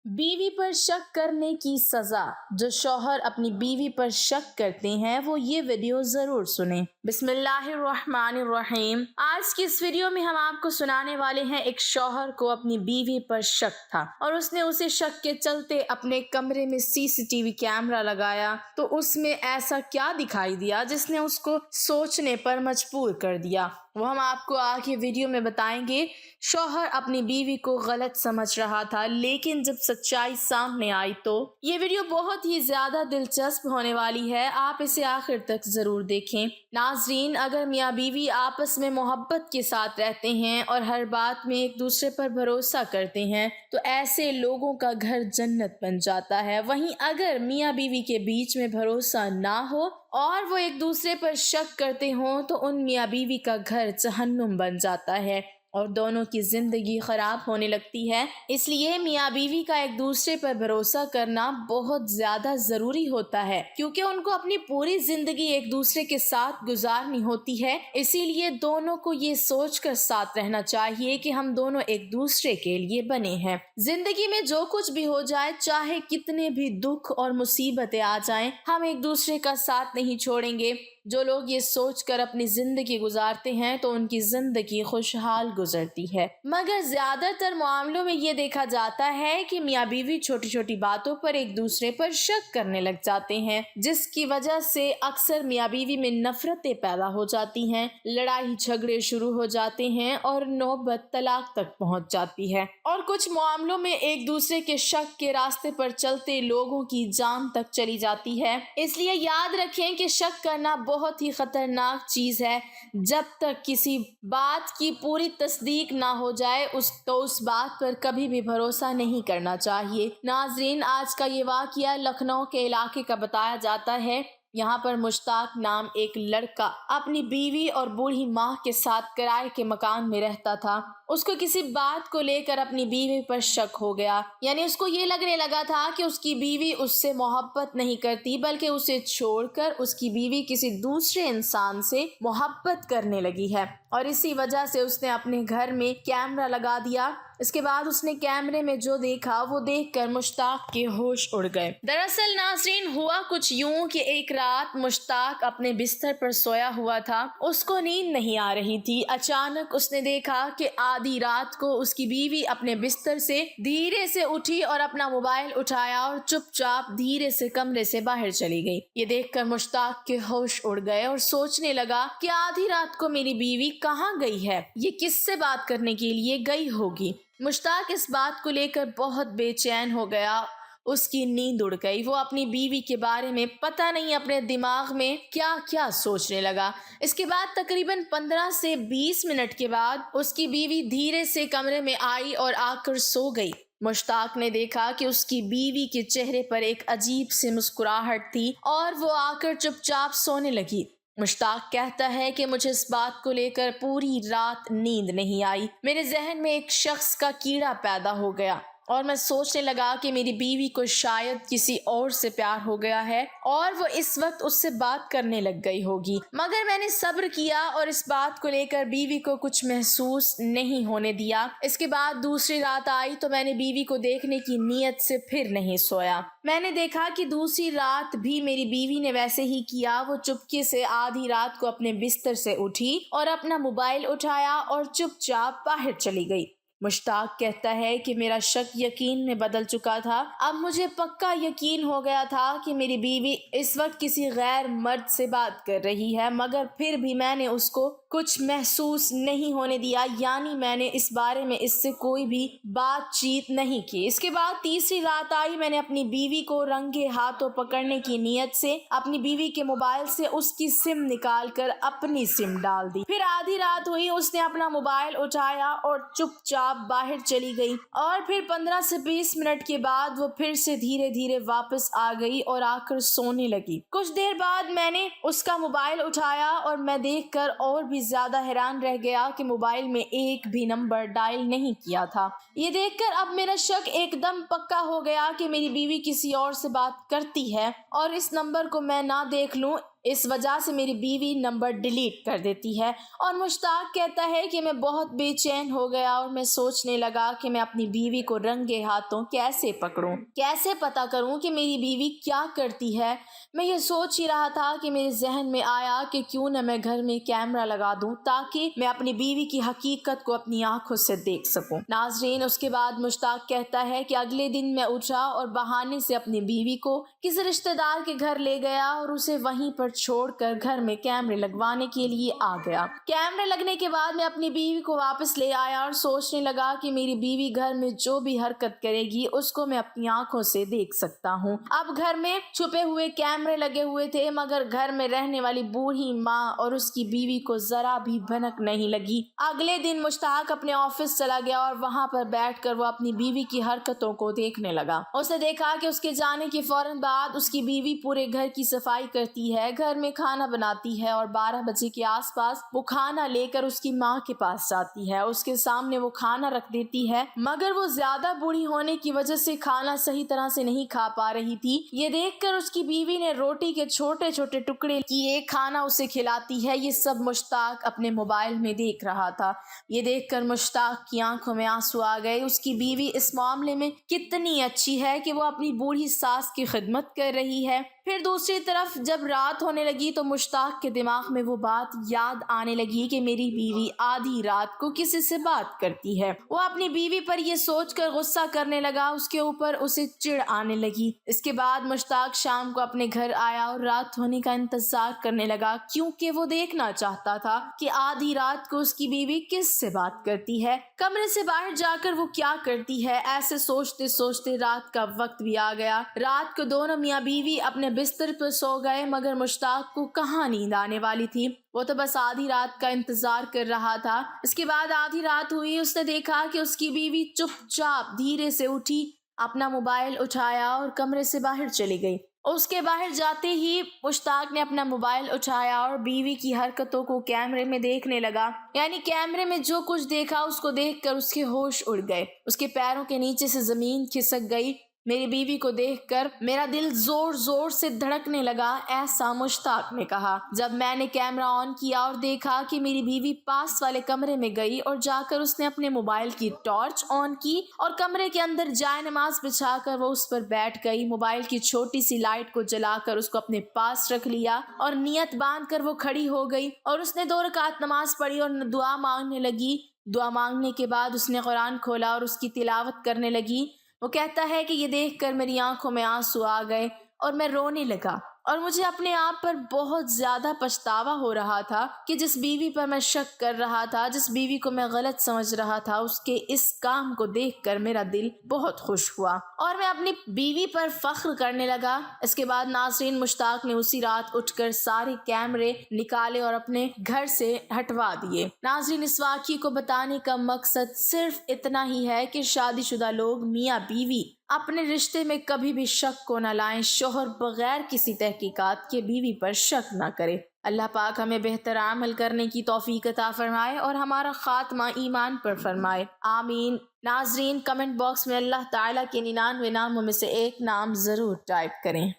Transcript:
बीवी पर शक करने की सजा। जो शौहर अपनी बीवी पर शक करते हैं वो ये वीडियो जरूर सुने। बिस्मिल्लाहिर्रहमानिर्रहीम। आज की इस वीडियो में हम आपको सुनाने वाले हैं, एक शौहर को अपनी बीवी पर शक था और उसने उसे शक के चलते अपने कमरे में सीसीटीवी कैमरा लगाया। तो उसमें ऐसा क्या दिखाई दिया जिसने उसको सोचने पर मजबूर कर दिया, वो हम आपको आगे वीडियो में बताएंगे। शौहर अपनी बीवी को गलत समझ रहा था, लेकिन जब सच्चाई सामने आई तो ये वीडियो बहुत ही ज्यादा दिलचस्प होने वाली है। आप इसे आखिर तक जरूर देखें। नाजरीन, अगर मियाँ बीवी आपस में मोहब्बत के साथ रहते हैं और हर बात में एक दूसरे पर भरोसा करते हैं तो ऐसे लोगों का घर जन्नत बन जाता है। वहीं अगर मियाँ बीवी के बीच में भरोसा ना हो और वो एक दूसरे पर शक करते हों तो उन मियाँ बीवी का घर जहन्नुम बन जाता है और दोनों की जिंदगी खराब होने लगती है। इसलिए मियाँ बीवी का एक दूसरे पर भरोसा करना बहुत ज्यादा जरूरी होता है, क्योंकि उनको अपनी पूरी जिंदगी एक दूसरे के साथ गुजारनी होती है। इसीलिए दोनों को ये सोचकर साथ रहना चाहिए कि हम दोनों एक दूसरे के लिए बने हैं। जिंदगी में जो कुछ भी हो जाए, चाहे कितने भी दुख और मुसीबतें आ जाएं, हम एक दूसरे का साथ नहीं छोड़ेंगे। जो लोग ये सोचकर अपनी जिंदगी गुजारते हैं तो उनकी जिंदगी खुशहाल गुजरती है। मगर ज्यादातर मामलों में ये देखा जाता है कि मियाँ बीवी छोटी छोटी बातों पर एक दूसरे पर शक करने लग जाते हैं, जिसकी वजह से अक्सर मियाँ बीवी में नफरतें पैदा हो जाती हैं, लड़ाई झगड़े शुरू हो जाते हैं और नौबत तलाक तक पहुंच जाती है। और कुछ मामलों में एक दूसरे के शक के रास्ते पर चलते लोगों की जान तक चली जाती है। इसलिए याद रखें कि शक करना बहुत ही खतरनाक चीज है। जब तक किसी बात की पूरी तस्दीक ना हो जाए उस बात पर कभी भी भरोसा नहीं करना चाहिए। नाजरीन, आज का ये वाकया लखनऊ के इलाके का बताया जाता है। यहाँ पर मुश्ताक नाम एक लड़का अपनी बीवी और बूढ़ी माँ के साथ किराए के मकान में रहता था। उसको किसी बात को लेकर अपनी बीवी पर शक हो गया, यानी उसको ये लगने लगा था कि उसकी बीवी उससे मोहब्बत नहीं करती, बल्कि उसे छोड़कर उसकी बीवी किसी दूसरे इंसान से मोहब्बत करने लगी है। और इसी वजह से उसने अपने घर में कैमरा लगा दिया। इसके बाद उसने कैमरे में जो देखा वो देखकर मुश्ताक के होश उड़ गए। दरअसल नाज़रीन, हुआ कुछ यूं कि एक रात मुश्ताक अपने बिस्तर पर सोया हुआ था, उसको नींद नहीं आ रही थी। अचानक उसने देखा कि आधी रात को उसकी बीवी अपने बिस्तर से धीरे से उठी और अपना मोबाइल उठाया और चुपचाप धीरे से कमरे से बाहर चली गई। ये देखकर मुश्ताक के होश उड़ गए और सोचने लगा कि आधी रात को मेरी बीवी कहाँ गई है, ये किससे बात करने के लिए गई होगी। मुश्ताक इस बात को लेकर बहुत बेचैन हो गया, उसकी नींद उड़ गई। वो अपनी बीवी के बारे में पता नहीं अपने दिमाग में क्या क्या सोचने लगा। इसके बाद तकरीबन 15 से 20 मिनट के बाद उसकी बीवी धीरे से कमरे में आई और आकर सो गई। मुश्ताक ने देखा कि उसकी बीवी के चेहरे पर एक अजीब सी मुस्कुराहट थी और वो आकर चुपचाप सोने लगी। मुश्ताक कहता है कि मुझे इस बात को लेकर पूरी रात नींद नहीं आई। मेरे जहन में एक शख्स का कीड़ा पैदा हो गया और मैं सोचने लगा कि मेरी बीवी को शायद किसी और से प्यार हो गया है और वो इस वक्त उससे बात करने लग गई होगी। मगर मैंने सब्र किया और इस बात को लेकर बीवी को कुछ महसूस नहीं होने दिया। इसके बाद दूसरी रात आई तो मैंने बीवी को देखने की नीयत से फिर नहीं सोया। मैंने देखा कि दूसरी रात भी मेरी बीवी ने वैसे ही किया। वो चुपके से आधी रात को अपने बिस्तर से उठी और अपना मोबाइल उठाया और चुपचाप बाहर चली गई। मुश्ताक कहता है कि मेरा शक यकीन में बदल चुका था। अब मुझे पक्का यकीन हो गया था कि मेरी बीवी इस वक्त किसी गैर मर्द से बात कर रही है, मगर फिर भी मैंने उसको कुछ महसूस नहीं होने दिया, यानी मैंने इस बारे में इससे कोई भी बातचीत नहीं की। इसके बाद तीसरी रात आई। मैंने अपनी बीवी को रंगे हाथों पकड़ने की नीयत से अपनी बीवी के मोबाइल से उसकी सिम निकाल कर अपनी सिम डाल दी। फिर आधी रात हुई, उसने अपना मोबाइल उठाया और चुपचाप बाहर चली गई और फिर 15 से 20 मिनट के बाद वो फिर से धीरे धीरे वापस आ गई और आकर सोने लगी। कुछ देर बाद मैंने उसका मोबाइल उठाया और मैं देखकर और भी ज्यादा हैरान रह गया कि मोबाइल में एक भी नंबर डायल नहीं किया था। ये देखकर अब मेरा शक एकदम पक्का हो गया कि मेरी बीवी किसी और से बात करती है और इस नंबर को मैं ना देख लूं इस वजह से मेरी बीवी नंबर डिलीट कर देती है। और मुश्ताक कहता है कि मैं बहुत बेचैन हो गया और मैं सोचने लगा कि मैं अपनी बीवी को रंगे हाथों कैसे पकड़ूं, कैसे पता करूं कि मेरी बीवी क्या करती है। मैं ये सोच ही रहा था कि मेरे जहन में आया कि क्यों न मैं घर में कैमरा लगा दूं ताकि मैं अपनी बीवी की हकीकत को अपनी आंखों से देख सकूं। नाजरीन, उसके बाद मुश्ताक कहता है कि अगले दिन मैं उठा और बहाने से अपनी बीवी को किसी रिश्तेदार के घर ले गया और उसे वहीं पर छोड़कर घर में कैमरे लगवाने के लिए आ गया। कैमरे लगने के बाद मैं अपनी बीवी को वापस ले आया और सोचने लगा कि मेरी बीवी घर में जो भी हरकत करेगी उसको मैं अपनी आंखों से देख सकता हूँ। अब घर में छुपे हुए कैमरे लगे हुए थे, मगर घर में रहने वाली बूढ़ी माँ और उसकी बीवी को जरा भी भनक नहीं लगी। अगले दिन मुश्ताक अपने ऑफिस चला गया और वहां पर बैठकर वो अपनी बीवी की हरकतों को देखने लगा। उसने देखा कि उसके जाने के फौरन बाद उसकी बीवी पूरे घर की सफाई करती है, घर में खाना बनाती है और 12 बजे के आसपास वो खाना लेकर उसकी माँ के पास जाती है। उसके सामने वो खाना रख देती है, मगर वो ज्यादा बूढ़ी होने की वजह से खाना सही तरह से नहीं खा पा रही थी। ये देखकर उसकी बीवी ने रोटी के छोटे छोटे टुकड़े किए खाना उसे खिलाती है। ये सब मुश्ताक अपने मोबाइल में देख रहा था। ये देखकर मुश्ताक की आंखों में आंसू आ गए। उसकी बीवी इस मामले में कितनी अच्छी है कि वो अपनी बूढ़ी सास की खिदमत कर रही है। फिर दूसरी तरफ जब रात होने लगी तो मुश्ताक के दिमाग में वो बात याद आने लगी कि मेरी बीवी आधी रात को किसी से बात करती है। वो अपनी बीवी पर ये सोचकर गुस्सा करने लगा, उसके ऊपर उसे चिढ़ आने लगी। इसके बाद मुश्ताक शाम को अपने घर आया और रात होने का इंतजार करने लगा, क्योंकि वो देखना चाहता था कि आधी रात को उसकी बीवी किस से बात करती है, कमरे से बाहर जाकर वो क्या करती है। ऐसे सोचते सोचते रात का वक्त भी आ गया। रात को दोनों मियाँ बीवी अपने बिस्तर पर सो गए, मगर मुश्ताक को कहाँ नींद आने वाली थी। वो तो बस आधी रात का इंतजार कर रहा था। इसके बाद आधी रात हुई, उसने देखा कि उसकी बीवी चुपचाप धीरे से उठी, अपना मोबाइल उठाया और कमरे से बाहर चली गई। उसके बाहर जाते ही मुश्ताक ने अपना मोबाइल उठाया और बीवी की हरकतों को कैमरे में देखने लगा। यानी कैमरे में जो कुछ देखा उसको देखकर उसके होश उड़ गए, उसके पैरों के नीचे से जमीन खिसक गई। मेरी बीवी को देखकर मेरा दिल जोर जोर से धड़कने लगा, ऐसा मुश्ताक ने कहा। जब मैंने कैमरा ऑन किया और देखा कि मेरी बीवी पास वाले कमरे में गई और जाकर उसने अपने मोबाइल की टॉर्च ऑन की और कमरे के अंदर जाए नमाज बिछाकर वो उस पर बैठ गई। मोबाइल की छोटी सी लाइट को जलाकर उसको अपने पास रख लिया और नियत बांध कर वो खड़ी हो गई और उसने 2 रकात नमाज पढ़ी और दुआ मांगने लगी। दुआ मांगने के बाद उसने कुरान खोला और उसकी तिलावत करने लगी। वो कहता है कि ये देखकर मेरी आंखों में आंसू आ गए और मैं रोने लगा और मुझे अपने आप पर बहुत ज़्यादा पछतावा हो रहा था कि जिस बीवी पर मैं शक कर रहा था, जिस बीवी को मैं गलत समझ रहा था, उसके इस काम को देखकर मेरा दिल बहुत खुश हुआ और मैं अपनी बीवी पर फख्र करने लगा। इसके बाद नाज़रीन, मुश्ताक ने उसी रात उठकर सारे कैमरे निकाले और अपने घर से हटवा दिए। नाज़रीन, इस वाक़ये को बताने का मकसद सिर्फ इतना ही है कि शादीशुदा लोग मियाँ बीवी अपने रिश्ते में कभी भी शक को न लाएं। शोहर बगैर किसी तहकीकात के बीवी पर शक न करे। अल्लाह पाक हमें बेहतर अमल करने की तौफीक अता फरमाए और हमारा खात्मा ईमान पर फरमाए, आमीन। नाजरीन, कमेंट बॉक्स में अल्लाह ताला के 99 नामों में से एक नाम ज़रूर टाइप करें।